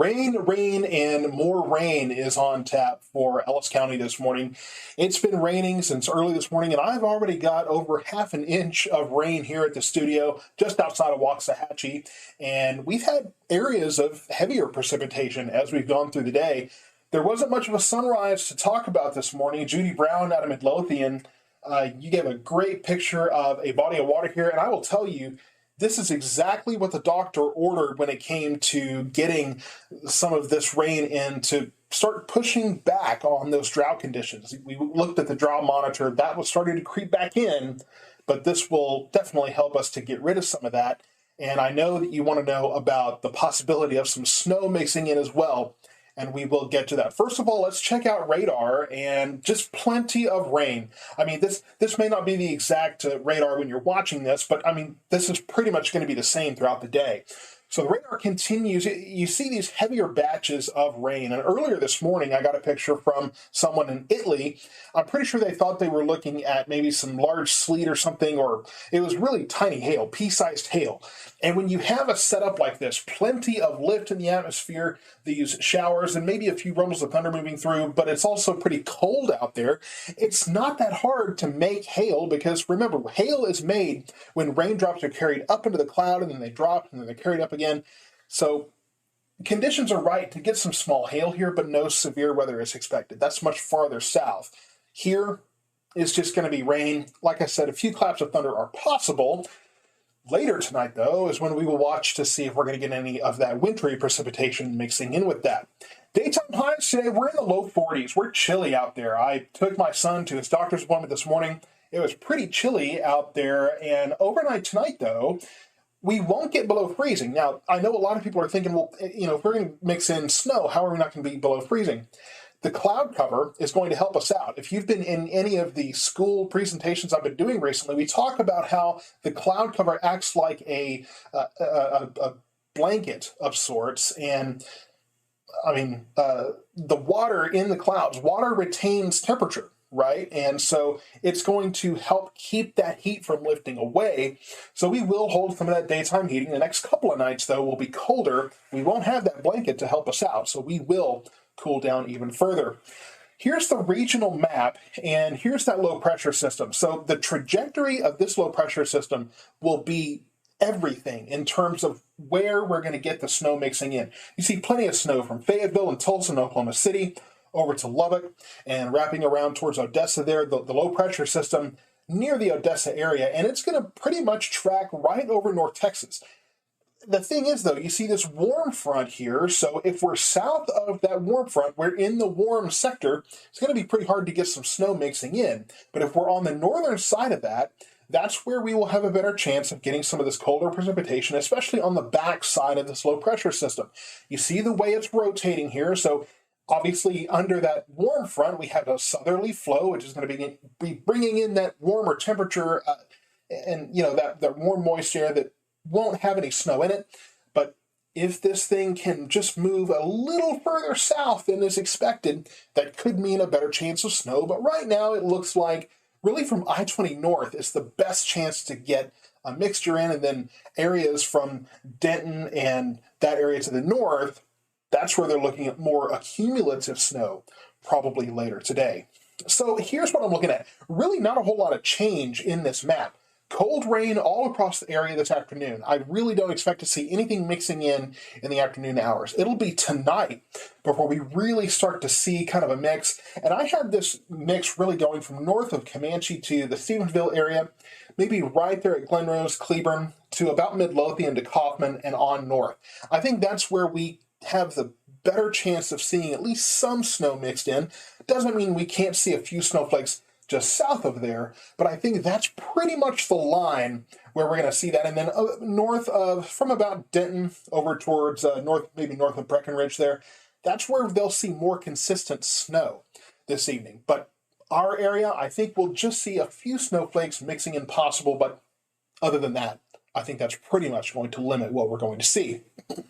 Rain, and more rain is on tap for Ellis County this morning. It's been raining since early this morning, and I've already got over half an inch of rain here at the studio just outside of Waxahachie. And we've had areas of heavier precipitation as we've gone through the day. There wasn't much of a sunrise to talk about this morning. Judy Brown out of Midlothian, you gave a great picture of a body of water here, and I will tell you, this is exactly what the doctor ordered when it came to getting some of this rain in to start pushing back on those drought conditions. We looked at the drought monitor. That was starting to creep back in, but this will definitely help us to get rid of some of that. And I know that you want to know about the possibility of some snow mixing in as well, and we will get to that. First of all, let's check out radar and just plenty of rain. I mean, this may not be the exact radar when you're watching this, but I mean, this is pretty much going to be the same throughout the day. So the radar continues. You see these heavier batches of rain. And earlier this morning, I got a picture from someone in Italy. I'm pretty sure they thought they were looking at maybe some large sleet or something, or it was really tiny hail, pea-sized hail. And when you have a setup like this, plenty of lift in the atmosphere, these showers, and maybe a few rumbles of thunder moving through, but it's also pretty cold out there. It's not that hard to make hail because, remember, hail is made when raindrops are carried up into the cloud and then they drop and then they're carried up again. So conditions are right to get some small hail here, but no severe weather is expected. That's much farther south. Here is just going to be rain. Like I said, a few claps of thunder are possible. Later tonight, though, is when we will watch to see if we're going to get any of that wintry precipitation mixing in with that. Daytime highs today, we're in the low 40s. We're chilly out there. I took my son to his doctor's appointment this morning. It was pretty chilly out there. And overnight tonight, though, we won't get below freezing. Now, I know a lot of people are thinking, well, if we're going to mix in snow, how are we not going to be below freezing? The cloud cover is going to help us out. If you've been in any of the school presentations I've been doing recently, we talk about how the cloud cover acts like a blanket of sorts. And I mean, the water in the clouds, water retains temperature, right? And so it's going to help keep that heat from lifting away. So we will hold some of that daytime heating. The next couple of nights, though, will be colder. We won't have that blanket to help us out. So we will cool down even further. Here's the regional map, and here's that low pressure system. So the trajectory of this low pressure system will be everything in terms of where we're going to get the snow mixing in. You see plenty of snow from Fayetteville and Tulsa and Oklahoma City over to Lubbock and wrapping around towards Odessa there, the low pressure system near the Odessa area, and it's going to pretty much track right over North Texas. The thing is, though, you see this warm front here, so if we're south of that warm front, we're in the warm sector, it's going to be pretty hard to get some snow mixing in. But if we're on the northern side of that, that's where we will have a better chance of getting some of this colder precipitation, especially on the back side of this low pressure system. You see the way it's rotating here, so obviously under that warm front, we have a southerly flow, which is going to be bringing in that warmer temperature and, that warm moist air that won't have any snow in it. But if this thing can just move a little further south than is expected, that could mean a better chance of snow. But right now it looks like really from I-20 north is the best chance to get a mixture in, and then areas from Denton and that area to the north, that's where they're looking at more accumulative snow probably later today. So here's what I'm looking at. Really not a whole lot of change in this map. Cold rain all across the area this afternoon. I really don't expect to see anything mixing in the afternoon hours. It'll be tonight before we really start to see kind of a mix. And I had this mix really going from north of Comanche to the Stevensville area, maybe right there at Glen Rose, Cleburne, to about Midlothian to Kaufman and on north. I think that's where we have the better chance of seeing at least some snow mixed in. Doesn't mean we can't see a few snowflakes just south of there, but I think that's pretty much the line where we're going to see that. And then north of, from about Denton over towards maybe north of Breckenridge there, that's where they'll see more consistent snow this evening. But our area, I think we'll just see a few snowflakes mixing in possible, but other than that, I think that's pretty much going to limit what we're going to see.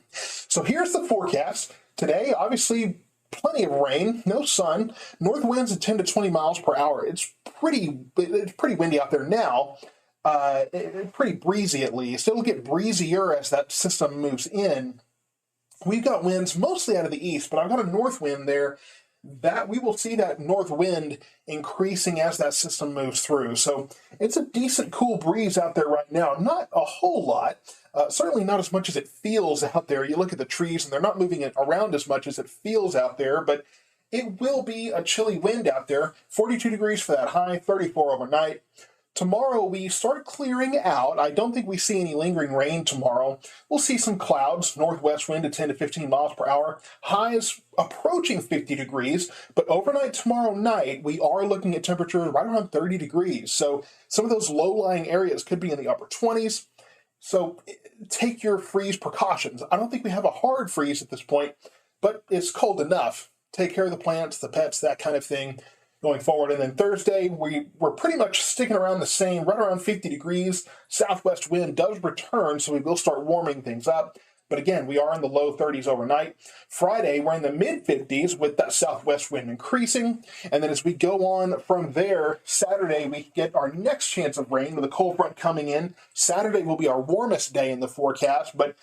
So here's the forecast. Today, obviously, plenty of rain, no sun, north winds at 10 to 20 miles per hour. It's pretty windy out there now, pretty breezy at least. It'll get breezier as that system moves in. we've got winds mostly out of the east, but I've got a north wind there that we will see that north wind increasing as that system moves through. So it's a decent cool breeze out there right now. Not a whole lot, certainly not as much as it feels out there. You look at the trees and they're not moving it around as much as it feels out there, but it will be a chilly wind out there. 42 degrees for that high, 34 overnight. Tomorrow we start clearing out. I don't think we see any lingering rain tomorrow. We'll see some clouds, northwest wind at 10 to 15 miles per hour. Highs approaching 50 degrees, but overnight tomorrow night, we are looking at temperatures right around 30 degrees. So some of those low-lying areas could be in the upper 20s. So take your freeze precautions. I don't think we have a hard freeze at this point, but it's cold enough. Take care of the plants, the pets, that kind of thing going forward. And then Thursday, we're pretty much sticking around the same, right around 50 degrees. Southwest wind does return, so we will start warming things up. But again, we are in the low 30s overnight. Friday, we're in the mid-50s with that southwest wind increasing. And then as we go on from there, Saturday, we get our next chance of rain with a cold front coming in. Saturday will be our warmest day in the forecast, but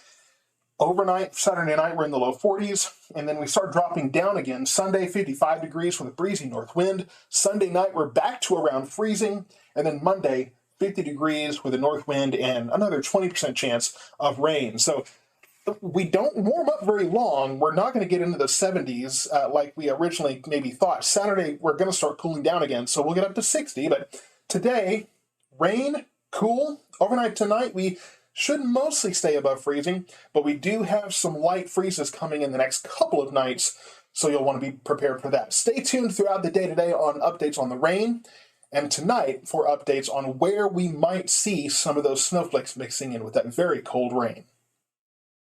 overnight, Saturday night, we're in the low 40s, and then we start dropping down again. Sunday, 55 degrees with a breezy north wind. Sunday night, we're back to around freezing, and then Monday, 50 degrees with a north wind and another 20% chance of rain. So we don't warm up very long. We're not going to get into the 70s like we originally maybe thought. Saturday, we're going to start cooling down again, so we'll get up to 60, but today, rain, cool. Overnight tonight, we should mostly stay above freezing, but we do have some light freezes coming in the next couple of nights, so you'll want to be prepared for that. Stay tuned throughout the day today on updates on the rain, and tonight for updates on where we might see some of those snowflakes mixing in with that very cold rain.